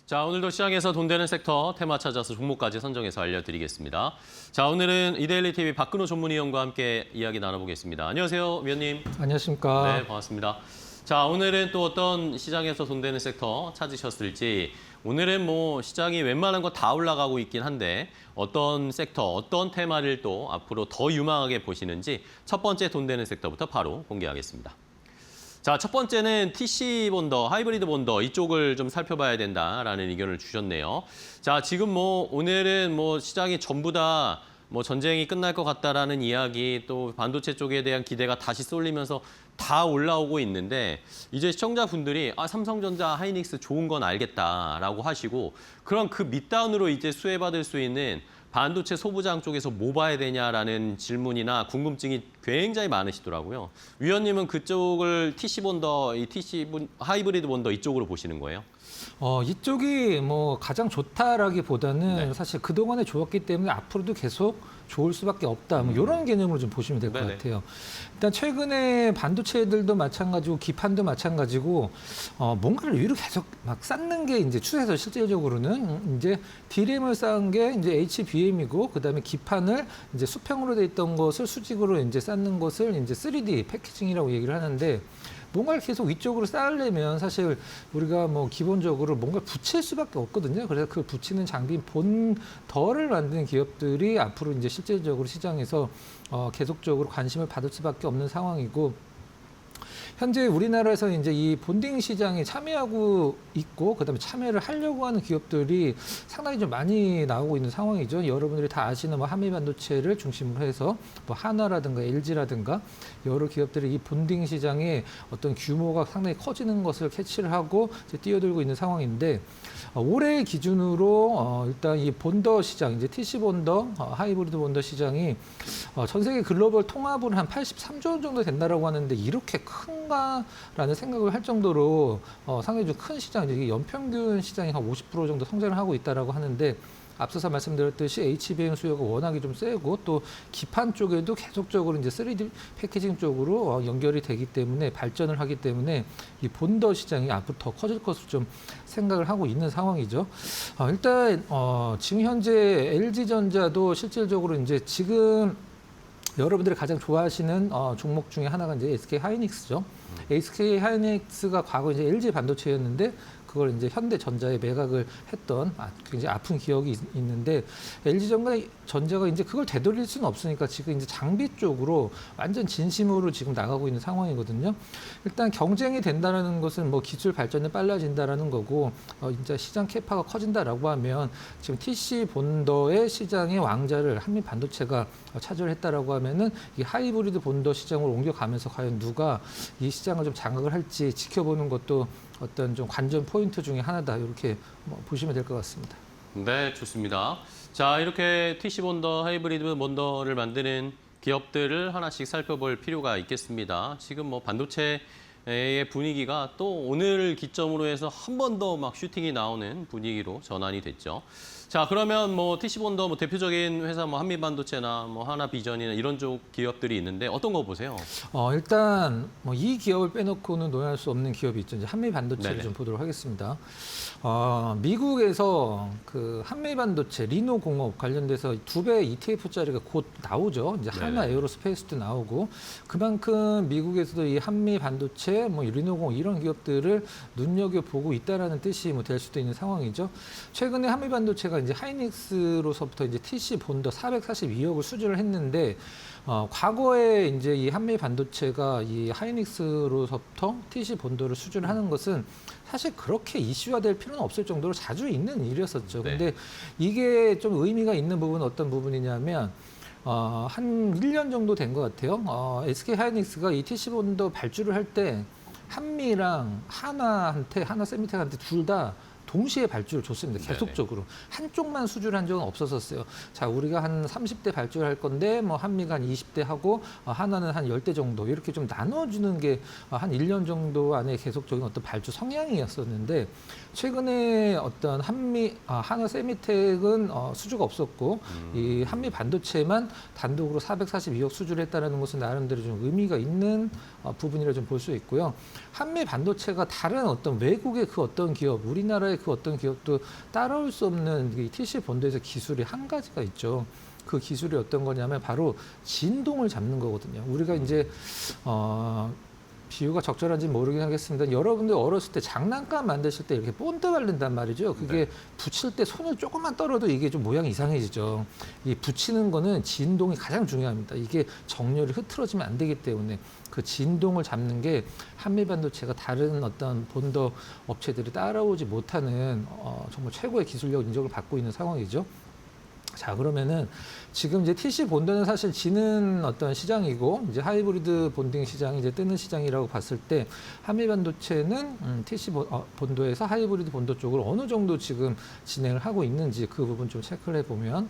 자, 오늘도 시장에서 돈 되는 섹터 테마 찾아서 종목까지 선정해서 알려드리겠습니다. 자, 오늘은 이데일리 TV 박근호 전문위원과 함께 이야기 나눠보겠습니다. 안녕하세요, 위원님. 안녕하십니까. 네, 반갑습니다. 자, 오늘은 또 어떤 시장에서 돈 되는 섹터 찾으셨을지. 오늘은 뭐 시장이 웬만한 거 다 올라가고 있긴 한데 어떤 섹터, 어떤 테마를 또 앞으로 더 유망하게 보시는지 첫 번째 돈 되는 섹터부터 바로 공개하겠습니다. 자, 첫 번째는 TC 본더, 하이브리드 본더 이쪽을 좀 살펴봐야 된다라는 의견을 주셨네요. 자, 지금 뭐 오늘은 뭐 시장이 전부 다 뭐 전쟁이 끝날 것 같다라는 이야기, 또 반도체 쪽에 대한 기대가 다시 쏠리면서 다 올라오고 있는데 이제 시청자분들이 삼성전자, 하이닉스 좋은 건 알겠다라고 하시고 그럼 그 밑단으로 이제 수혜받을 수 있는 반도체 소부장 쪽에서 뭐 봐야 되냐라는 질문이나 궁금증이 굉장히 많으시더라고요. 위원님은 그쪽을 TC 본더, 이 TC 하이브리드 본더 이쪽으로 보시는 거예요? 이쪽이 뭐 가장 좋다라기보다는 네. 사실 그동안에 좋았기 때문에 앞으로도 계속 좋을 수밖에 없다. 뭐 이런 개념으로 좀 보시면 될 것 네네. 같아요. 일단 최근에 반도체들도 마찬가지고 기판도 마찬가지고 뭔가를 위로 계속 막 쌓는 게 이제 추세에서 실질적으로는 이제 D램을 쌓은 게 이제 HBM이고 그다음에 기판을 이제 수평으로 돼 있던 것을 수직으로 이제 쌓는 것을 이제 3D 패키징이라고 얘기를 하는데 뭔가를 계속 위쪽으로 쌓으려면 사실 우리가 뭐 기본적으로 뭔가 붙일 수밖에 없거든요. 그래서 그 붙이는 장비인 본더를 만드는 기업들이 앞으로 이제 실질적으로 시장에서 계속적으로 관심을 받을 수밖에 없는 상황이고 현재 우리나라에서 이제 이 본딩 시장에 참여하고 있고 그다음에 참여를 하려고 하는 기업들이 상당히 좀 많이 나오고 있는 상황이죠. 여러분들이 다 아시는 뭐 한미반도체를 중심으로 해서 뭐 하나라든가 LG라든가 여러 기업들이 이 본딩 시장에 어떤 규모가 상당히 커지는 것을 캐치를 하고 이제 뛰어들고 있는 상황인데 올해 기준으로 일단 이 본더 시장 이제 TC 본더, 하이브리드 본더 시장이 전 세계 글로벌 통합으로 한 83조 원 정도 된다라고 하는데 이렇게 큰가라는 생각을 할 정도로 상당히 좀 큰 시장, 이게 연평균 시장이 한 50% 정도 성장을 하고 있다라고 하는데 앞서서 말씀드렸듯이 HBM 수요가 워낙에 좀 세고 또 기판 쪽에도 계속적으로 이제 3D 패키징 쪽으로 연결이 되기 때문에 발전을 하기 때문에 이 본더 시장이 앞으로 더 커질 것으로 좀 생각을 하고 있는 상황이죠. 일단 지금 현재 LG전자도 실질적으로 이제 지금 여러분들이 가장 좋아하시는 종목 중에 하나가 이제 SK 하이닉스죠. SK 하이닉스가 과거 이제 LG 반도체였는데 그걸 이제 현대전자에 매각을 했던 굉장히 아픈 기억이 있는데 LG전자가 이제 그걸 되돌릴 수는 없으니까 지금 이제 장비 쪽으로 완전 진심으로 지금 나가고 있는 상황이거든요. 일단 경쟁이 된다는 것은 뭐 기술 발전이 빨라진다라는 거고 이제 시장 캐파가 커진다라고 하면 지금 TC 본더의 시장의 왕자를 한미 반도체가 차지를 했다라고 하면은 이 하이브리드 본더 시장으로 옮겨가면서 과연 누가 이 시장을 좀 장악을 할지 지켜보는 것도 어떤 좀 관전 포인트 중에 하나다 이렇게 보시면 될 것 같습니다. 네, 좋습니다. 자, 이렇게 TC 본더, 하이브리드 본더를 만드는 기업들을 하나씩 살펴볼 필요가 있겠습니다. 지금 뭐 반도체의 분위기가 또 오늘 기점으로 해서 한 번 더 막 슈팅이 나오는 분위기로 전환이 됐죠. 자, 그러면 뭐 TC 본더 뭐 대표적인 회사 뭐 한미반도체나 뭐 하나비전이나 이런 쪽 기업들이 있는데 어떤 거 보세요? 일단 뭐 이 기업을 빼놓고는 논할 수 없는 기업이 있죠. 이제 한미반도체를 네네. 좀 보도록 하겠습니다. 미국에서 그 한미반도체 리노공업 관련돼서 2배 ETF짜리가 곧 나오죠. 이제 하나 네네. 에어로스페이스도 나오고 그만큼 미국에서도 이 한미반도체, 뭐 리노공업 이런 기업들을 눈여겨 보고 있다라는 뜻이 뭐 될 수도 있는 상황이죠. 최근에 한미반도체가 이제 하이닉스로서부터 이제 TC 본더 442억을 수주를 했는데 과거에 이제 이 한미 반도체가 이 하이닉스로서부터 TC 본더를 수주를 하는 것은 사실 그렇게 이슈화될 필요는 없을 정도로 자주 있는 일이었었죠. 네. 근데 이게 좀 의미가 있는 부분은 어떤 부분이냐면 한 1년 정도 된 것 같아요. SK 하이닉스가 이 TC 본더 발주를 할 때 한미랑 하나 세미텍한테 둘 다 동시에 발주를 줬습니다. 계속적으로. 한쪽만 수주를 한 적은 없었었어요. 자, 우리가 한 30대 발주를 할 건데 뭐 한미가 한 20대 하고 하나는 한 10대 정도 이렇게 좀 나눠주는 게 한 1년 정도 안에 계속적인 어떤 발주 성향이었었는데 최근에 어떤 하나 세미텍은 수주가 없었고 이 한미 반도체만 단독으로 442억 수주를 했다는 것은 나름대로 좀 의미가 있는 부분이라 좀 볼 수 있고요. 한미 반도체가 다른 어떤 외국의 그 어떤 기업, 우리나라의 그 어떤 기업도 따라올 수 없는 이 TC 본도에서 기술이 한 가지가 있죠. 그 기술이 어떤 거냐면 바로 진동을 잡는 거거든요. 우리가 이제 비유가 적절한지 모르긴 하겠습니다. 여러분들 어렸을 때 장난감 만드실 때 이렇게 본드 바른단 말이죠. 그게 네. 붙일 때 손을 조금만 떨어도 이게 좀 모양이 이상해지죠. 이 붙이는 거는 진동이 가장 중요합니다. 이게 정렬이 흐트러지면 안 되기 때문에 그 진동을 잡는 게 한미반도체가 다른 어떤 본더 업체들이 따라오지 못하는 정말 최고의 기술력 인정을 받고 있는 상황이죠. 자, 그러면은 지금 이제 TC 본도는 사실 지는 어떤 시장이고 이제 하이브리드 본딩 시장이 이제 뜨는 시장이라고 봤을 때 한미반도체는 TC 본도에서 하이브리드 본도 쪽을 어느 정도 지금 진행을 하고 있는지 그 부분 좀 체크를 해보면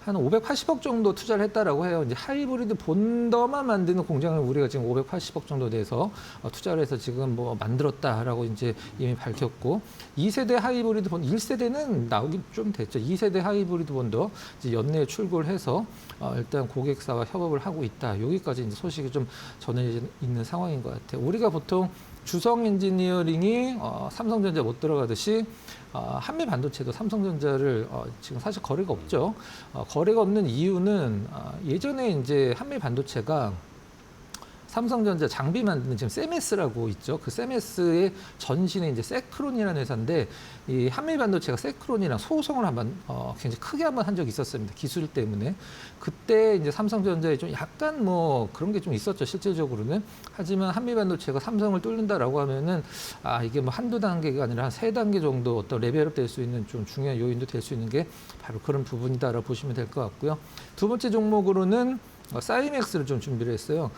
한 580억 정도 투자를 했다라고 해요. 이제 하이브리드 본더만 만드는 공장을 우리가 지금 580억 정도 내서 투자를 해서 지금 뭐 만들었다라고 이제 이미 밝혔고 2세대 하이브리드 본더 1세대는 나오기 좀 됐죠. 2세대 하이브리드 본더 이제 연내에 출고를 해서 일단 고객사와 협업을 하고 있다. 여기까지 이제 소식이 좀 전해져 있는 상황인 것 같아요. 우리가 보통 주성 엔지니어링이 삼성전자 못 들어가듯이 한미 반도체도 삼성전자를 지금 사실 거래가 없죠. 거래가 없는 이유는 예전에 이제 한미 반도체가 삼성전자 장비 만드는 지금 세메스라고 있죠. 그 세메스의 전신에 이제 세크론이라는 회사인데 이 한미 반도체가 세크론이랑 소송을 한번 굉장히 크게 한번 한 적이 있었습니다. 기술 때문에. 그때 이제 삼성전자에 좀 약간 뭐 그런 게 좀 있었죠. 실질적으로는. 하지만 한미 반도체가 삼성을 뚫는다라고 하면은 이게 뭐 한두 단계가 아니라 한 세 단계 정도 어떤 레벨업 될 수 있는 좀 중요한 요인도 될 수 있는 게 바로 그런 부분이다라고 보시면 될 것 같고요. 두 번째 종목으로는 사이맥스를 좀 준비를 했어요.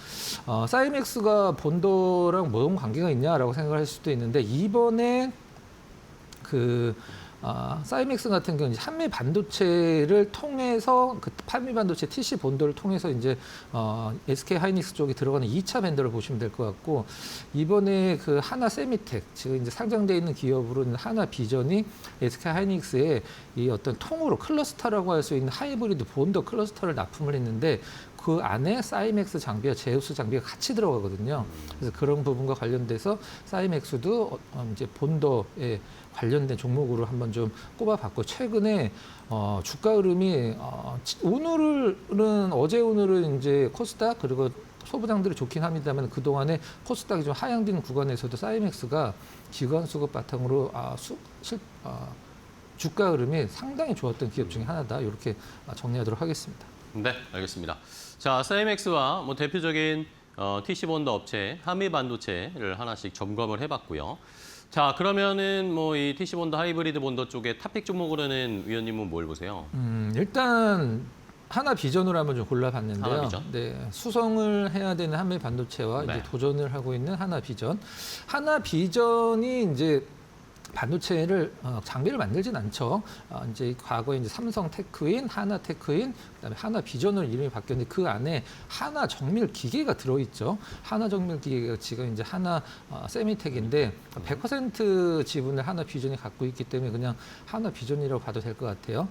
사이맥스가 본도랑 뭔 관계가 있냐라고 생각할 수도 있는데 이번에 사이맥스 같은 경우는 한미 반도체를 통해서 그 한미 반도체 TC 본도를 통해서 이제 SK 하이닉스 쪽에 들어가는 2차 벤더를 보시면 될 것 같고 이번에 그 하나 세미텍 지금 이제 상장되어 있는 기업으로는 하나 비전이 SK 하이닉스의 이 어떤 통으로 클러스터라고 할 수 있는 하이브리드 본더 클러스터를 납품을 했는데 그 안에 사이맥스 장비와 제우스 장비가 같이 들어가거든요. 그래서 그런 부분과 관련돼서 사이맥스도 이제 본더에 관련된 종목으로 한번 좀 꼽아봤고 최근에 주가 흐름이 오늘은 이제 코스닥 그리고 소부장들이 좋긴 합니다만 그 동안에 코스닥이 좀 하향되는 구간에서도 사이맥스가 기관 수급 바탕으로 주가 흐름이 상당히 좋았던 기업 중에 하나다 이렇게 정리하도록 하겠습니다. 네, 알겠습니다. 자, 사이맥스와 뭐 대표적인 TC 본더 업체 한미 반도체를 하나씩 점검을 해봤고요. 자, 그러면은 뭐 이 TC 본더 하이브리드 본더 쪽에 탑픽 종목으로는 위원님은 뭘 보세요? 일단 하나 비전으로 한번 좀 골라봤는데요. 하나 비전? 네, 수성을 해야 되는 한미 반도체와 네. 이제 도전을 하고 있는 하나 비전. 하나 비전이 이제 반도체를 장비를 만들진 않죠. 이제 과거에 이제 삼성 테크인, 하나 테크인, 그다음에 하나 비전으로 이름이 바뀌었는데 그 안에 하나 정밀 기계가 들어있죠. 하나 정밀 기계가 지금 이제 하나 세미텍인데 100% 지분을 하나 비전이 갖고 있기 때문에 그냥 하나 비전이라고 봐도 될 것 같아요.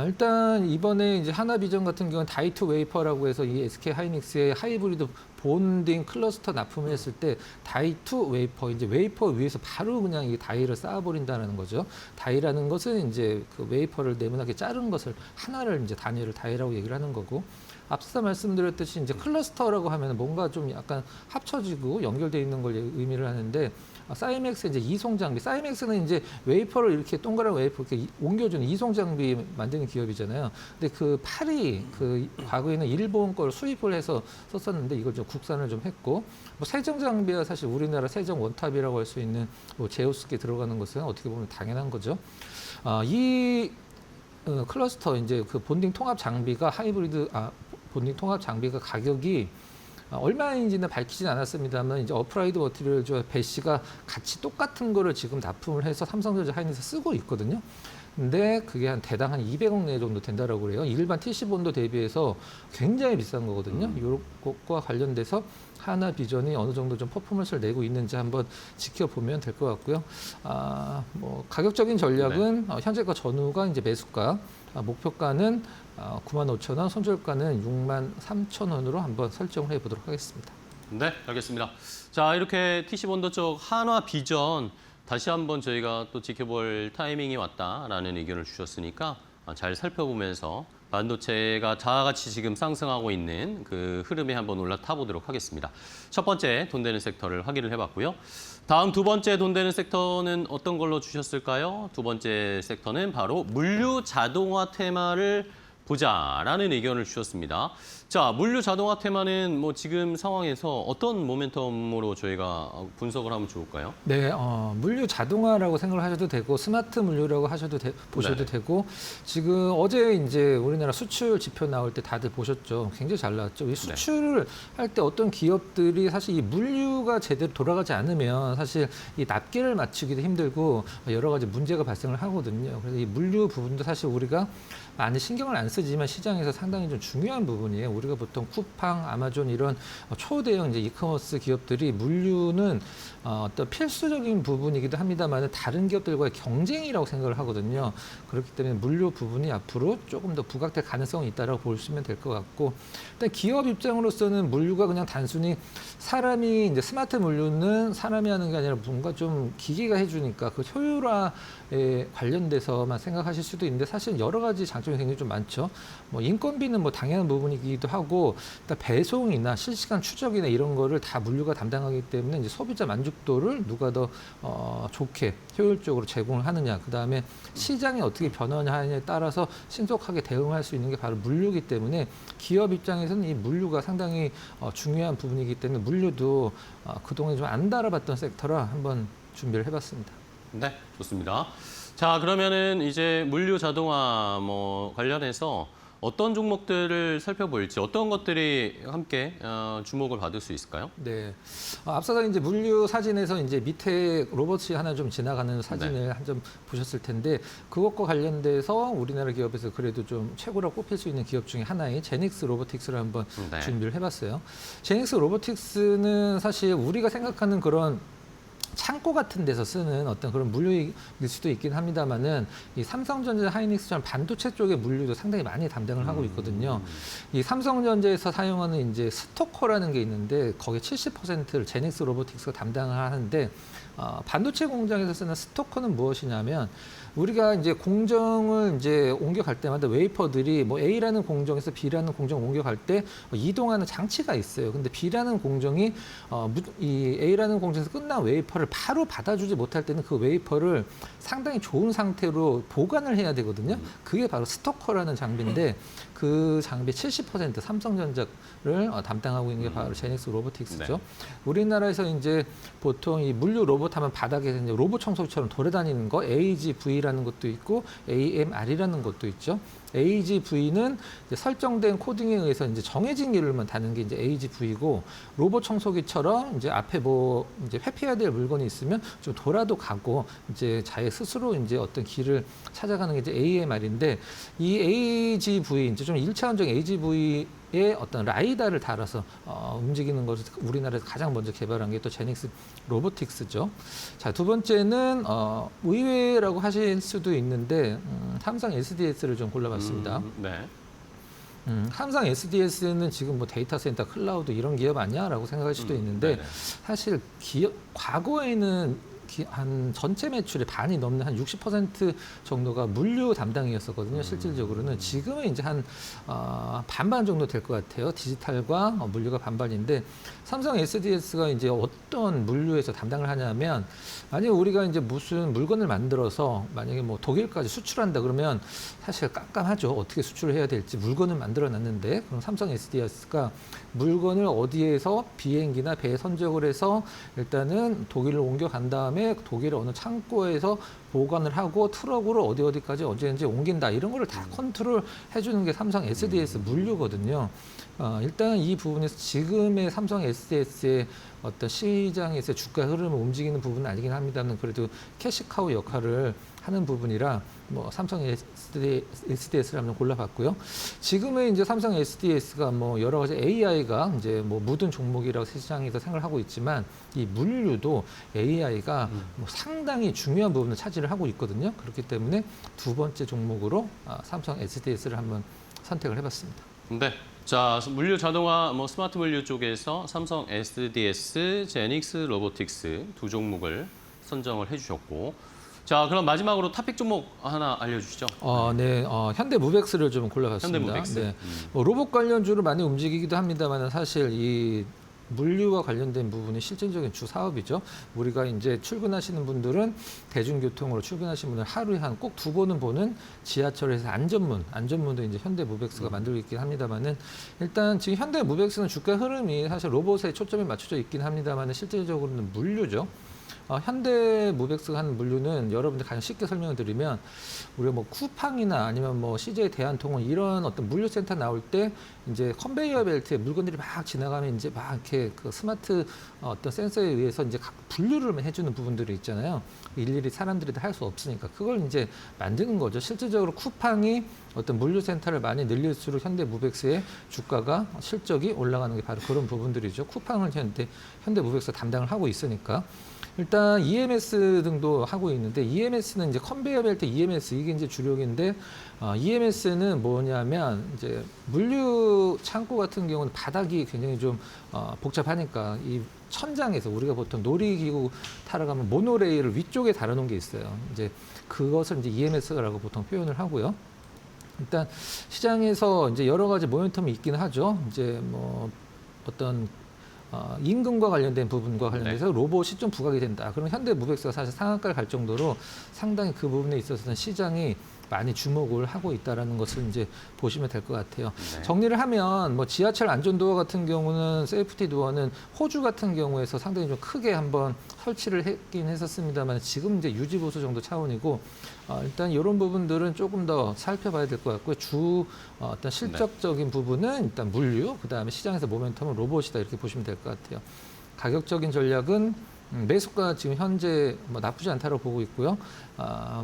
일단 이번에 이제 하나비전 같은 경우는 다이투 웨이퍼라고 해서 이 SK 하이닉스의 하이브리드 본딩 클러스터 납품을 했을 때 다이투 웨이퍼 이제 웨이퍼 위에서 바로 그냥 이 다이를 쌓아버린다는 거죠. 다이라는 것은 이제 그 웨이퍼를 네모나게 자른 것을 하나를 이제 단위를 다이라고 얘기를 하는 거고. 앞서 말씀드렸듯이 이제 클러스터라고 하면 뭔가 좀 약간 합쳐지고 연결되어 있는 걸 의미를 하는데 사이맥스 이제 이송 장비. 사이맥스는 이제 웨이퍼를 이렇게 동그란 웨이퍼 이렇게 옮겨주는 이송 장비 만드는 기업이잖아요. 근데 그 팔이 그 과거에는 일본 걸 수입을 해서 썼었는데 이걸 좀 국산을 좀 했고 뭐 세정 장비가 사실 우리나라 세정 원탑이라고 할 수 있는 뭐 제우스께 들어가는 것은 어떻게 보면 당연한 거죠. 클러스터 이제 그 본딩 통합 장비가 본딩 통합 장비가 가격이 얼마인지는 밝히진 않았습니다만 이제 어프라이드 머티리얼즈와 배시가 같이 똑같은 거를 지금 납품을 해서 삼성전자 하이닉스 쓰고 있거든요. 근데 그게 한 대당 한 200억 내 정도 된다라고 그래요. 일반 TC 본도 대비해서 굉장히 비싼 거거든요. 이것과 관련돼서 하나 비전이 어느 정도 좀 퍼포먼스를 내고 있는지 한번 지켜보면 될 것 같고요. 뭐 가격적인 전략은 현재가 전후가 이제 매수가, 목표가는 95,000원, 손절가는 63,000원으로 한번 설정을 해보도록 하겠습니다. 네, 알겠습니다. 자, 이렇게 TC 본더 쪽 한화 비전 다시 한번 저희가 또 지켜볼 타이밍이 왔다라는 의견을 주셨으니까 잘 살펴보면서 반도체가 다같이 지금 상승하고 있는 그 흐름에 한번 올라타 보도록 하겠습니다. 첫 번째 돈 되는 섹터를 확인을 해봤고요. 다음 두 번째 돈 되는 섹터는 어떤 걸로 주셨을까요? 두 번째 섹터는 바로 물류 자동화 테마를 보자라는 의견을 주셨습니다. 자, 물류 자동화 테마는 뭐 지금 상황에서 어떤 모멘텀으로 저희가 분석을 하면 좋을까요? 네, 물류 자동화라고 생각을 하셔도 되고 스마트 물류라고 보셔도 네. 되고 지금 어제 이제 우리나라 수출 지표 나올 때 다들 보셨죠. 굉장히 잘 나왔죠. 이 수출을 할 때 어떤 기업들이 사실 이 물류가 제대로 돌아가지 않으면 사실 이 납기를 맞추기도 힘들고 여러 가지 문제가 발생을 하거든요. 그래서 이 물류 부분도 사실 우리가 많이 신경을 안 쓰지만 시장에서 상당히 좀 중요한 부분이에요. 우리가 보통 쿠팡, 아마존 이런 초대형 이제 이커머스 기업들이 물류는 어떤 필수적인 부분이기도 합니다만 다른 기업들과의 경쟁이라고 생각을 하거든요. 그렇기 때문에 물류 부분이 앞으로 조금 더 부각될 가능성이 있다라고 보시면 될 것 같고, 일단 기업 입장으로서는 물류가 그냥 단순히 사람이 이제 스마트 물류는 사람이 하는 게 아니라 뭔가 좀 기계가 해주니까 그 효율화에 관련돼서만 생각하실 수도 있는데 사실 여러 가지 장점이 굉장히 좀 많죠. 뭐 인건비는 뭐 당연한 부분이기도 하고, 일단 배송이나 실시간 추적이나 이런 거를 다 물류가 담당하기 때문에 이제 소비자 만족도를 누가 더 좋게 효율적으로 제공을 하느냐, 그 다음에 시장이 어떻게 변화하느냐에 따라서 신속하게 대응할 수 있는 게 바로 물류이기 때문에 기업 입장에서는 이 물류가 상당히 중요한 부분이기 때문에 물류도 그동안 좀 안 다뤄봤던 섹터라 한번 준비를 해봤습니다. 네, 좋습니다. 자, 그러면은 이제 물류 자동화 뭐 관련해서 어떤 종목들을 살펴볼지, 어떤 것들이 함께 주목을 받을 수 있을까요? 네. 앞서서 이제 물류 사진에서 이제 밑에 로봇이 하나 좀 지나가는 사진을 한 점 보셨을 텐데, 그것과 관련돼서 우리나라 기업에서 그래도 좀 최고라고 꼽힐 수 있는 기업 중에 하나인 제닉스 로보틱스를 한번 네. 준비를 해봤어요. 제닉스 로보틱스는 사실 우리가 생각하는 그런 창고 같은 데서 쓰는 어떤 그런 물류일 수도 있긴 합니다만은 이 삼성전자, 하이닉스처럼 반도체 쪽의 물류도 상당히 많이 담당을 하고 있거든요. 이 삼성전자에서 사용하는 이제 스토커라는 게 있는데 거기에 70%를 제닉스 로보틱스가 담당을 하는데, 반도체 공장에서 쓰는 스토커는 무엇이냐면 우리가 이제 공정을 이제 옮겨갈 때마다 웨이퍼들이 뭐 A라는 공정에서 B라는 공정 옮겨갈 때 이동하는 장치가 있어요. 근데 B라는 공정이 이 A라는 공정에서 끝난 웨이퍼를 바로 받아주지 못할 때는 그 웨이퍼를 상당히 좋은 상태로 보관을 해야 되거든요. 그게 바로 스토커라는 장비인데 그 장비 70% 삼성전자를 담당하고 있는 게 바로 제닉스 로보틱스죠. 네. 우리나라에서 이제 보통 이 물류 로봇 하면 바닥에서 이제 로봇 청소기처럼 돌아다니는 거 AGV라는 것도 있고 AMR이라는 것도 있죠. AGV는 이제 설정된 코딩에 의해서 이제 정해진 길을만 다는 게 이제 AGV고, 로봇 청소기처럼 이제 앞에 뭐 이제 회피해야 될 물건이 있으면 좀 돌아도 가고 이제 자기 스스로 이제 어떤 길을 찾아가는 게 이제 AMR인데, 이 AGV 이제 좀 1차원적 AGV의 어떤 라이다를 달아서 움직이는 것을 우리나라에서 가장 먼저 개발한 게 또 제닉스 로보틱스죠. 자, 두 번째는 의외라고 하실 수도 있는데 삼성 SDS를 좀 골라봤습니다. 네. 삼성 SDS는 지금 뭐 데이터 센터, 클라우드 이런 기업 아니야라고 생각할 수도 있는데 네네. 사실 과거에는 한 전체 매출의 반이 넘는 한 60% 정도가 물류 담당이었었거든요. 실질적으로는 지금은 이제 한 반반 정도 될 것 같아요. 디지털과 물류가 반반인데, 삼성 SDS가 이제 어떤 물류에서 담당을 하냐면, 만약에 우리가 이제 무슨 물건을 만들어서 만약에 뭐 독일까지 수출한다 그러면 사실 깜깜하죠. 어떻게 수출을 해야 될지. 물건을 만들어 놨는데, 그럼 삼성 SDS가 물건을 어디에서 비행기나 배에 선적을 해서 일단은 독일로 옮겨간 다음에 독일의 어느 창고에서 보관을 하고 트럭으로 어디까지 언제든지 옮긴다, 이런 거를 다 컨트롤 해주는 게 삼성 SDS 물류거든요. 일단 이 부분에서 지금의 삼성 SDS의 어떤 시장에서 주가 흐름을 움직이는 부분은 아니긴 합니다만 그래도 캐시카우 역할을 하는 부분이라 뭐 삼성 SDS를 한번 골라봤고요. 지금의 이제 삼성 SDS가 뭐 여러 가지 AI가 이제 뭐 묻은 종목이라고 시장에서 생각을 하고 있지만, 이 물류도 AI가 뭐 상당히 중요한 부분을 차지를 하고 있거든요. 그렇기 때문에 두 번째 종목으로 삼성 SDS를 한번 선택을 해봤습니다. 네. 자, 물류 자동화, 뭐 스마트 물류 쪽에서 삼성 SDS, 제닉스 로보틱스 두 종목을 선정을 해주셨고. 자, 그럼 마지막으로 탑픽 종목 하나 알려주시죠. 네, 현대무벡스를 좀 골라봤습니다. 현대무벡스. 네, 뭐 로봇 관련주로 많이 움직이기도 합니다만 사실 이 물류와 관련된 부분이 실질적인 주 사업이죠. 우리가 이제 출근하시는 분들은 대중교통으로 출근하시는 분들 하루에 한 꼭 2번은 보는 지하철에서 안전문도 이제 현대무벡스가 만들고 있긴 합니다만은 일단 지금 현대무벡스는 주가 흐름이 사실 로봇에 초점이 맞춰져 있긴 합니다만은 실질적으로는 물류죠. 현대무벡스가 하는 물류는 여러분들 가장 쉽게 설명을 드리면 우리가 뭐 쿠팡이나 아니면 뭐 CJ 대한통운 이런 어떤 물류센터 나올 때 이제 컨베이어 벨트에 물건들이 막 지나가면 이제 막 이렇게 그 스마트 어떤 센서에 의해서 이제 각 분류를 해주는 부분들이 있잖아요. 일일이 사람들이 다 할 수 없으니까 그걸 이제 만드는 거죠. 실질적으로 쿠팡이 어떤 물류센터를 많이 늘릴수록 현대무벡스의 주가가 실적이 올라가는 게 바로 그런 부분들이죠. 쿠팡을 현대무벡스가 담당을 하고 있으니까. 일단 EMS 등도 하고 있는데 EMS는 이제 컨베이어 벨트 EMS 이게 이제 주력인데 EMS는 뭐냐면 이제 물류 창고 같은 경우는 바닥이 굉장히 좀 복잡하니까 이 천장에서 우리가 보통 놀이기구 타러 가면 모노레일을 위쪽에 달아놓은 게 있어요. 이제 그것을 이제 EMS라고 보통 표현을 하고요. 일단 시장에서 이제 여러 가지 모멘텀이 있긴 하죠. 이제 뭐 어떤 임금과 관련된 부분과 관련해서 로봇이 좀 부각이 된다. 그럼 현대무벡스가 사실 상한가를 갈 정도로 상당히 그 부분에 있어서는 시장이 많이 주목을 하고 있다라는 것을 이제 보시면 될 것 같아요. 네. 정리를 하면 뭐 지하철 안전도어 같은 경우는 세이프티 도어는 호주 같은 경우에서 상당히 좀 크게 한번 설치를 했긴 했었습니다만 지금 이제 유지 보수 정도 차원이고 일단 이런 부분들은 조금 더 살펴봐야 될 것 같고요. 어떤 실적적인 부분은 일단 물류, 그다음에 시장에서 모멘텀은 로봇이다 이렇게 보시면 될 것 같아요. 가격적인 전략은 매수가 지금 현재 뭐 나쁘지 않다고 보고 있고요.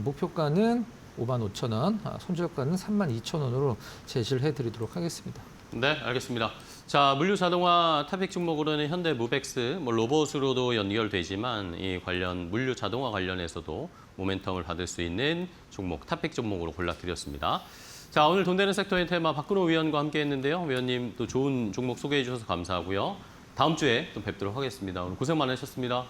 목표가는 55,000원, 손절가는 32,000원으로 제시를 해드리도록 하겠습니다. 네, 알겠습니다. 자, 물류 자동화 탑픽 종목으로는 현대무벡스, 뭐 로봇으로도 연결되지만 이 관련 물류 자동화 관련해서도 모멘텀을 받을 수 있는 종목, 탑픽 종목으로 골라드렸습니다. 자, 오늘 돈 되는 섹터의 테마 박근호 위원과 함께했는데요. 위원님 또 좋은 종목 소개해 주셔서 감사하고요. 다음 주에 또 뵙도록 하겠습니다. 오늘 고생 많으셨습니다.